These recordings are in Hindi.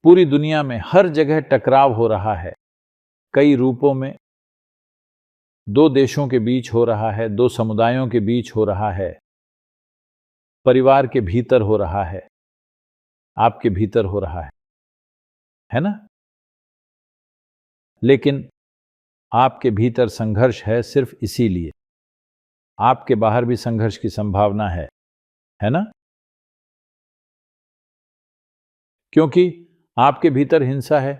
पूरी दुनिया में हर जगह टकराव हो रहा है, कई रूपों में। दो देशों के बीच हो रहा है, दो समुदायों के बीच हो रहा है, परिवार के भीतर हो रहा है, आपके भीतर हो रहा है ना? लेकिन आपके भीतर संघर्ष है सिर्फ इसीलिए। आपके बाहर भी संघर्ष की संभावना है ना? क्योंकि आपके भीतर हिंसा है,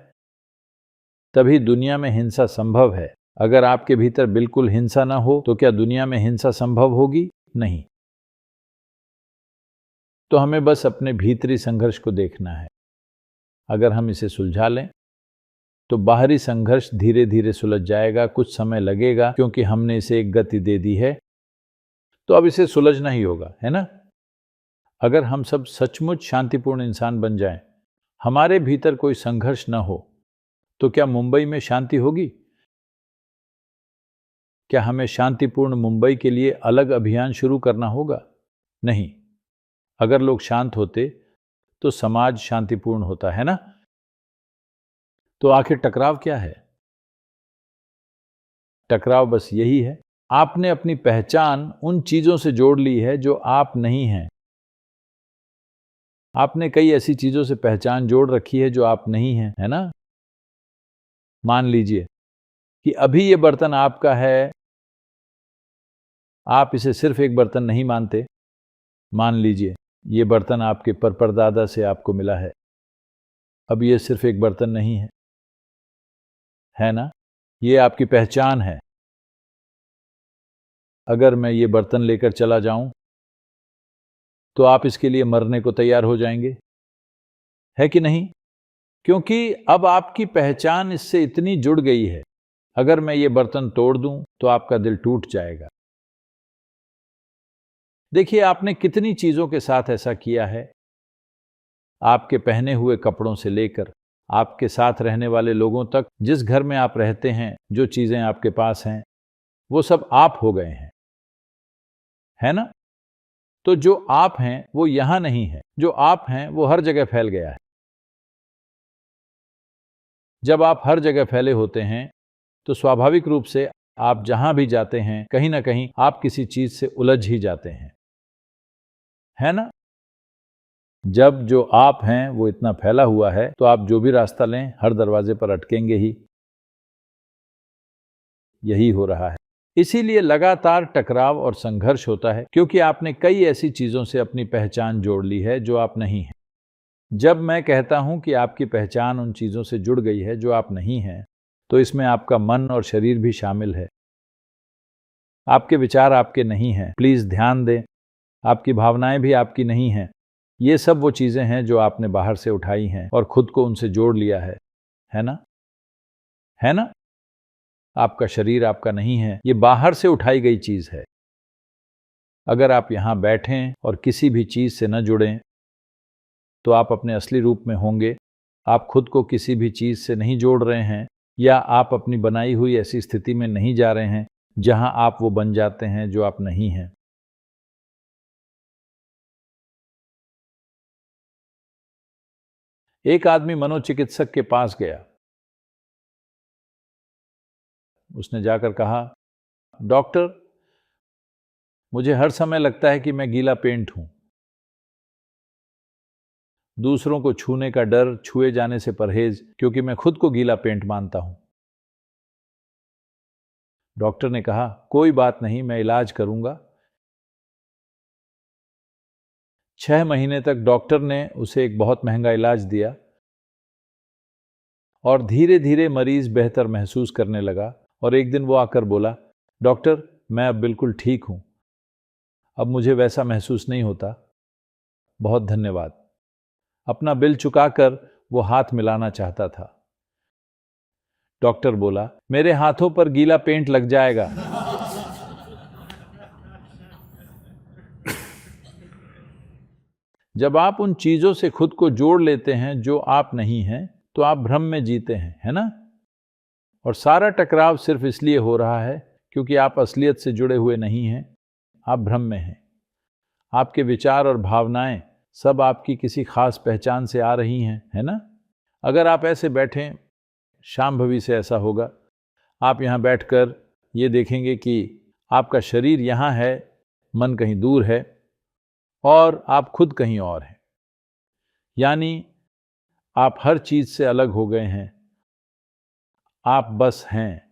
तभी दुनिया में हिंसा संभव है। अगर आपके भीतर बिल्कुल हिंसा ना हो तो क्या दुनिया में हिंसा संभव होगी? नहीं। तो हमें बस अपने भीतरी संघर्ष को देखना है। अगर हम इसे सुलझा लें तो बाहरी संघर्ष धीरे धीरे सुलझ जाएगा। कुछ समय लगेगा क्योंकि हमने इसे एक गति दे दी है, तो अब इसे सुलझना ही होगा, है ना? अगर हम सब सचमुच शांतिपूर्ण इंसान बन जाएं, हमारे भीतर कोई संघर्ष न हो, तो क्या मुंबई में शांति होगी? क्या हमें शांतिपूर्ण मुंबई के लिए अलग अभियान शुरू करना होगा? नहीं। अगर लोग शांत होते तो समाज शांतिपूर्ण होता, है ना? तो आखिर टकराव क्या है? टकराव बस यही है, आपने अपनी पहचान उन चीजों से जोड़ ली है जो आप नहीं हैं। आपने कई ऐसी चीजों से पहचान जोड़ रखी है जो आप नहीं हैं, है ना? मान लीजिए कि अभी ये बर्तन आपका है, आप इसे सिर्फ एक बर्तन नहीं मानते। मान लीजिए ये बर्तन आपके परदादा से आपको मिला है, अब ये सिर्फ एक बर्तन नहीं है ना? ये आपकी पहचान है। अगर मैं ये बर्तन लेकर चला जाऊं तो आप इसके लिए मरने को तैयार हो जाएंगे, है कि नहीं? क्योंकि अब आपकी पहचान इससे इतनी जुड़ गई है। अगर मैं ये बर्तन तोड़ दूं तो आपका दिल टूट जाएगा। देखिए, आपने कितनी चीजों के साथ ऐसा किया है। आपके पहने हुए कपड़ों से लेकर आपके साथ रहने वाले लोगों तक, जिस घर में आप रहते हैं, जो चीजें आपके पास हैं, वो सब आप हो गए हैं, है ना? तो जो आप हैं वो यहां नहीं है, जो आप हैं वो हर जगह फैल गया है। जब आप हर जगह फैले होते हैं तो स्वाभाविक रूप से आप जहां भी जाते हैं, कहीं ना कहीं आप किसी चीज से उलझ ही जाते हैं, है ना? जब जो आप हैं वो इतना फैला हुआ है तो आप जो भी रास्ता लें, हर दरवाजे पर अटकेंगे ही। यही हो रहा है। इसीलिए लगातार टकराव और संघर्ष होता है, क्योंकि आपने कई ऐसी चीजों से अपनी पहचान जोड़ ली है जो आप नहीं हैं। जब मैं कहता हूं कि आपकी पहचान उन चीजों से जुड़ गई है जो आप नहीं हैं, तो इसमें आपका मन और शरीर भी शामिल है। आपके विचार आपके नहीं हैं, प्लीज ध्यान दें। आपकी भावनाएं भी आपकी नहीं हैं। ये सब वो चीजें हैं जो आपने बाहर से उठाई हैं और खुद को उनसे जोड़ लिया है ना? है ना? आपका शरीर आपका नहीं है, ये बाहर से उठाई गई चीज है। अगर आप यहां बैठें और किसी भी चीज से न जुड़ें तो आप अपने असली रूप में होंगे। आप खुद को किसी भी चीज से नहीं जोड़ रहे हैं, या आप अपनी बनाई हुई ऐसी स्थिति में नहीं जा रहे हैं जहां आप वो बन जाते हैं जो आप नहीं हैं। एक आदमी मनोचिकित्सक के पास गया। उसने जाकर कहा, डॉक्टर, मुझे हर समय लगता है कि मैं गीला पेंट हूं। दूसरों को छूने का डर, छुए जाने से परहेज, क्योंकि मैं खुद को गीला पेंट मानता हूं। डॉक्टर ने कहा, कोई बात नहीं, मैं इलाज करूंगा। 6 महीने तक डॉक्टर ने उसे एक बहुत महंगा इलाज दिया और धीरे धीरे मरीज बेहतर महसूस करने लगा। और एक दिन वो आकर बोला, डॉक्टर, मैं अब बिल्कुल ठीक हूं, अब मुझे वैसा महसूस नहीं होता, बहुत धन्यवाद। अपना बिल चुकाकर वो हाथ मिलाना चाहता था। डॉक्टर बोला, मेरे हाथों पर गीला पेंट लग जाएगा। जब आप उन चीजों से खुद को जोड़ लेते हैं जो आप नहीं हैं, तो आप भ्रम में जीते हैं, है ना? और सारा टकराव सिर्फ इसलिए हो रहा है क्योंकि आप असलियत से जुड़े हुए नहीं हैं, आप भ्रम में हैं। आपके विचार और भावनाएं सब आपकी किसी खास पहचान से आ रही हैं, है ना? अगर आप ऐसे बैठें, शांभवी से ऐसा होगा, आप यहाँ बैठकर ये देखेंगे कि आपका शरीर यहाँ है, मन कहीं दूर है और आप खुद कहीं और हैं। यानी आप हर चीज से अलग हो गए हैं, आप बस हैं।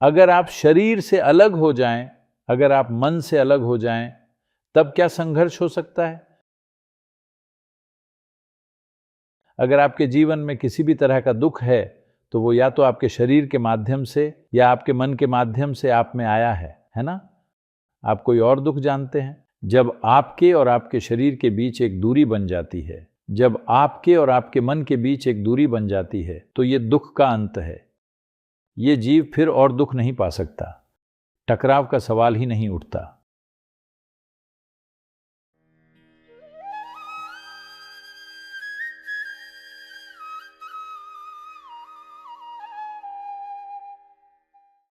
अगर आप शरीर से अलग हो जाएं, अगर आप मन से अलग हो जाएं, तब क्या संघर्ष हो सकता है? अगर आपके जीवन में किसी भी तरह का दुख है तो वो या तो आपके शरीर के माध्यम से या आपके मन के माध्यम से आप में आया है ना? आप कोई और दुख जानते हैं? जब आपके और आपके शरीर के बीच एक दूरी बन जाती है, जब आपके और आपके मन के बीच एक दूरी बन जाती है, तो ये दुख का अंत है। ये जीव फिर और दुख नहीं पा सकता, टकराव का सवाल ही नहीं उठता।